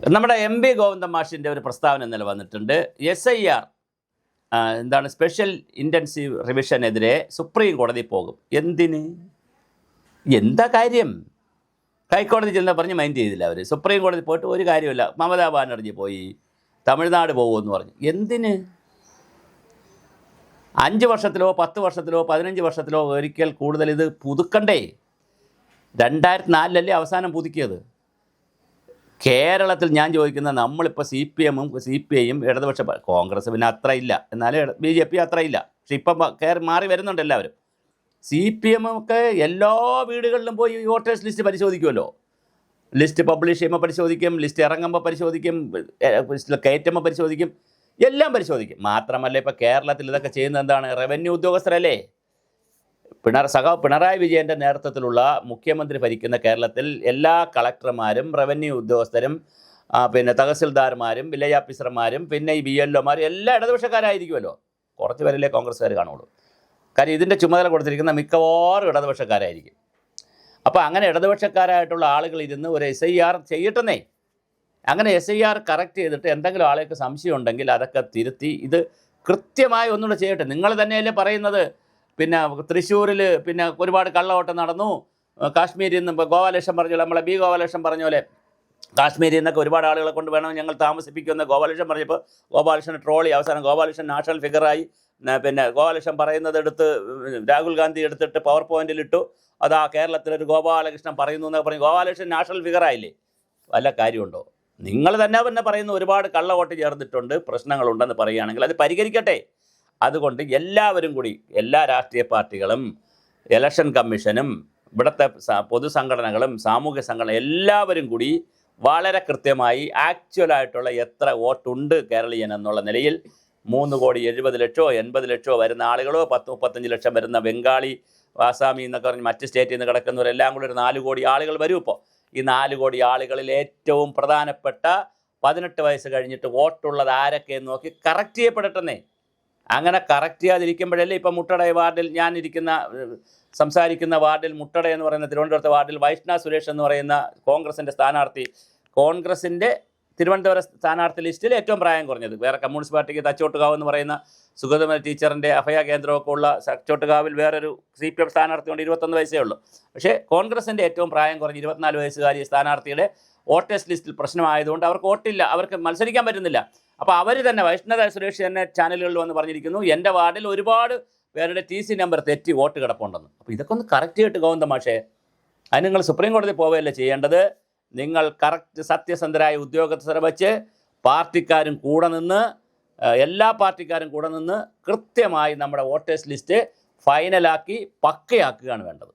നമ്മുടെ MP ഗോവിന്ദൻ മാഷിൻ്റെ ഒരു പ്രസ്താവന ഇന്നലെ വന്നിട്ടുണ്ട്. SIR എന്താണ് സ്പെഷ്യൽ ഇൻറ്റൻസീവ് റിവിഷനെതിരെ സുപ്രീം കോടതി പോകും. എന്തിന്? എന്താ കാര്യം? ഹൈക്കോടതി ചെന്ന് പറഞ്ഞ് മൈൻഡ് ചെയ്തില്ല അവർ. സുപ്രീം കോടതി പോയിട്ട് ഒരു കാര്യമില്ല. മമതാ ബാനർജി പോയി തമിഴ്നാട് പോകുമെന്ന് പറഞ്ഞു. എന്തിന്? 5 വർഷത്തിലോ 10 വർഷത്തിലോ 15 വർഷത്തിലോ ഒരിക്കൽ കൂടുതൽ ഇത് പുതുക്കണ്ടേ? 2004 അവസാനം പുതുക്കിയത്. കേരളത്തിൽ ഞാൻ ചോദിക്കുന്നത്, നമ്മളിപ്പോൾ CPM-ഉം CPI-യും ഇടതുപക്ഷ, കോൺഗ്രസ് പിന്നെ അത്ര ഇല്ല, എന്നാലും BJP അത്ര ഇല്ല, പക്ഷെ ഇപ്പം മാറി വരുന്നുണ്ട് എല്ലാവരും. CPM ഒക്കെ എല്ലാ വീടുകളിലും പോയി വോട്ടേഴ്സ് ലിസ്റ്റ് പരിശോധിക്കുമല്ലോ. ലിസ്റ്റ് പബ്ലിഷ് ചെയ്യുമ്പോൾ പരിശോധിക്കും, ലിസ്റ്റ് ഇറങ്ങുമ്പോൾ പരിശോധിക്കും, കയറ്റുമ്പോൾ പരിശോധിക്കും, എല്ലാം പരിശോധിക്കും. മാത്രമല്ല ഇപ്പോൾ കേരളത്തിൽ ഇതൊക്കെ ചെയ്യുന്നത് എന്താണ്? റവന്യൂ ഉദ്യോഗസ്ഥരല്ലേ? പിണറായി വിജയൻ്റെ നേതൃത്വത്തിലുള്ള മുഖ്യമന്ത്രി ഭരിക്കുന്ന കേരളത്തിൽ എല്ലാ കളക്ടർമാരും റവന്യൂ ഉദ്യോഗസ്ഥരും പിന്നെ തഹസിൽദാർമാരും വില്ലേജ് ഓഫീസർമാരും പിന്നെ ഈ BLOമാരും എല്ലാം ഇടതുപക്ഷക്കാരായിരിക്കുമല്ലോ. കുറച്ച് പേരല്ലേ കോൺഗ്രസ്സുകാർ കാണുള്ളൂ. കാര്യം ഇതിൻ്റെ ചുമതല കൊടുത്തിരിക്കുന്ന മിക്കവാറും ഇടതുപക്ഷക്കാരായിരിക്കും. അപ്പോൾ അങ്ങനെ ഇടതുപക്ഷക്കാരായിട്ടുള്ള ആളുകൾ ഇരുന്ന് ഒരു SIR ചെയ്യട്ടെന്നേ. അങ്ങനെ SIR കറക്റ്റ് ചെയ്തിട്ട് എന്തെങ്കിലും ആളുകൾക്ക് സംശയം ഉണ്ടെങ്കിൽ അതൊക്കെ തിരുത്തി ഇത് കൃത്യമായി ഒന്നുകൂടെ ചെയ്യട്ടെ. നിങ്ങൾ തന്നെയല്ലേ പറയുന്നത്, പിന്നെ തൃശ്ശൂരിൽ പിന്നെ ഒരുപാട് കള്ളവോട്ടം നടന്നു, കാശ്മീരിൽ നിന്ന് ഇപ്പോൾ ഗോപാലകൃഷ്ണൻ പറഞ്ഞ പോലെ, നമ്മളെ ഗോപാലകൃഷ്ണൻ പറഞ്ഞ പോലെ കാശ്മീരിൽ നിന്നൊക്കെ ഒരുപാട് ആളുകളെ കൊണ്ട് വേണം ഞങ്ങൾ താമസിപ്പിക്കുമെന്ന് ഗോപാലകൃഷ്ണൻ പറഞ്ഞപ്പോൾ ഗോപാലകൃഷ്ണൻ ട്രോളി, അവസാനം ഗോപാലകൃഷ്ണൻ നാഷണൽ ഫിഗറായി. പിന്നെ ഗോപാലകൃഷ്ണൻ പറയുന്നത് എടുത്ത് രാഹുൽ ഗാന്ധി എടുത്തിട്ട് പവർ പോയിന്റിലിട്ടു. അതാ കേരളത്തിലൊരു ഗോപാലകൃഷ്ണൻ പറയുന്നു എന്നൊക്കെ പറഞ്ഞു. ഗോപാലകൃഷ്ണൻ നാഷണൽ ഫിഗറായില്ലേ? വല്ല കാര്യമുണ്ടോ? നിങ്ങൾ തന്നെ പറയുന്നു ഒരുപാട് കള്ളവോട്ട് ചേർന്നിട്ടുണ്ട്, പ്രശ്നങ്ങളുണ്ടെന്ന് പറയുകയാണെങ്കിൽ അത് പരിഹരിക്കട്ടെ. അതുകൊണ്ട് എല്ലാവരും കൂടി, എല്ലാ രാഷ്ട്രീയ പാർട്ടികളും ഇലക്ഷൻ കമ്മീഷനും ഇവിടുത്തെ പൊതുസംഘടനകളും സാമൂഹ്യ സംഘടന എല്ലാവരും കൂടി വളരെ കൃത്യമായി ആക്ച്വലായിട്ടുള്ള എത്ര വോട്ടുണ്ട് കേരളീയൻ എന്നുള്ള നിലയിൽ 3,70,00,000 80,00,000 വരുന്ന ആളുകളോ 10-35 ലക്ഷം വരുന്ന ബംഗാളി, ആസാമി എന്നൊക്കെ പറഞ്ഞ് മറ്റ് സ്റ്റേറ്റിൽ നിന്ന് കിടക്കുന്നവരെല്ലാം കൂടി ഒരു 4 കോടി ആളുകൾ വരും. ഇപ്പോൾ ഈ 4 കോടി ആളുകളിൽ ഏറ്റവും പ്രധാനപ്പെട്ട 18 വയസ്സ് കഴിഞ്ഞിട്ട് വോട്ടുള്ളത് ആരൊക്കെയെന്ന് നോക്കി കറക്റ്റ് ചെയ്യപ്പെടട്ടെന്നേ. അങ്ങനെ കറക്റ്റ് ചെയ്യാതിരിക്കുമ്പോഴല്ലേ ഇപ്പം മുട്ടട വാർഡിൽ ഞാൻ സംസാരിക്കുന്ന വാർഡിൽ മുട്ടട എന്ന് പറയുന്ന തിരുവനന്തപുരത്തെ വാർഡിൽ വൈഷ്ണവ് സുരേഷ് എന്ന് പറയുന്ന കോൺഗ്രസിൻ്റെ സ്ഥാനാർത്ഥി, കോൺഗ്രസിൻ്റെ തിരുവനന്തപുരം സ്ഥാനാർത്ഥി ലിസ്റ്റിൽ ഏറ്റവും പ്രായം കുറഞ്ഞത്, വേറെ കമ്മ്യൂണിസ്റ്റ് പാർട്ടിക്ക് തച്ചോട്ടുകാവ് എന്ന് പറയുന്ന സുഗതമ ടീച്ചറിൻ്റെ അഭയ കേന്ദ്രമൊക്കെ ഉള്ള തച്ചോട്ടുകാവിൽ വേറൊരു CPM സ്ഥാനാർത്ഥി കൊണ്ട് 21 വയസ്സേ ഉള്ളൂ. പക്ഷേ കോൺഗ്രസിൻ്റെ ഏറ്റവും പ്രായം കുറഞ്ഞ 24 വയസ്സുകാരി സ്ഥാനാർത്ഥിയുടെ വോട്ടേഴ്സ് ലിസ്റ്റിൽ പ്രശ്നമായതുകൊണ്ട് അവർക്ക് വോട്ടില്ല, അവർക്ക് മത്സരിക്കാൻ പറ്റുന്നില്ല. അപ്പോൾ അവർ തന്നെ വൈഷ്ണവ് സുരേഷ് തന്നെ ചാനലുകളിൽ വന്ന് പറഞ്ഞിരിക്കുന്നു, എൻ്റെ വാർഡിൽ ഒരുപാട് പേരുടെ TC നമ്പർ തെറ്റി വോട്ട് കിടപ്പുണ്ടെന്ന്. അപ്പോൾ ഇതൊക്കെ ഒന്ന് കറക്റ്റ് ചെയ്തിട്ട് ഗോവിന്ദൻ മാഷേ, അതിന് നിങ്ങൾ സുപ്രീം കോടതി പോവുകയല്ലേ ചെയ്യേണ്ടത്. നിങ്ങൾ കറക്റ്റ് സത്യസന്ധരായ ഉദ്യോഗസ്ഥരെ വച്ച് പാർട്ടിക്കാരും കൂടെ നിന്ന്, എല്ലാ പാർട്ടിക്കാരും കൂടെ നിന്ന് കൃത്യമായി നമ്മുടെ വോട്ടേഴ്സ് ലിസ്റ്റ് ഫൈനലാക്കി പക്കയാക്കുകയാണ് വേണ്ടത്.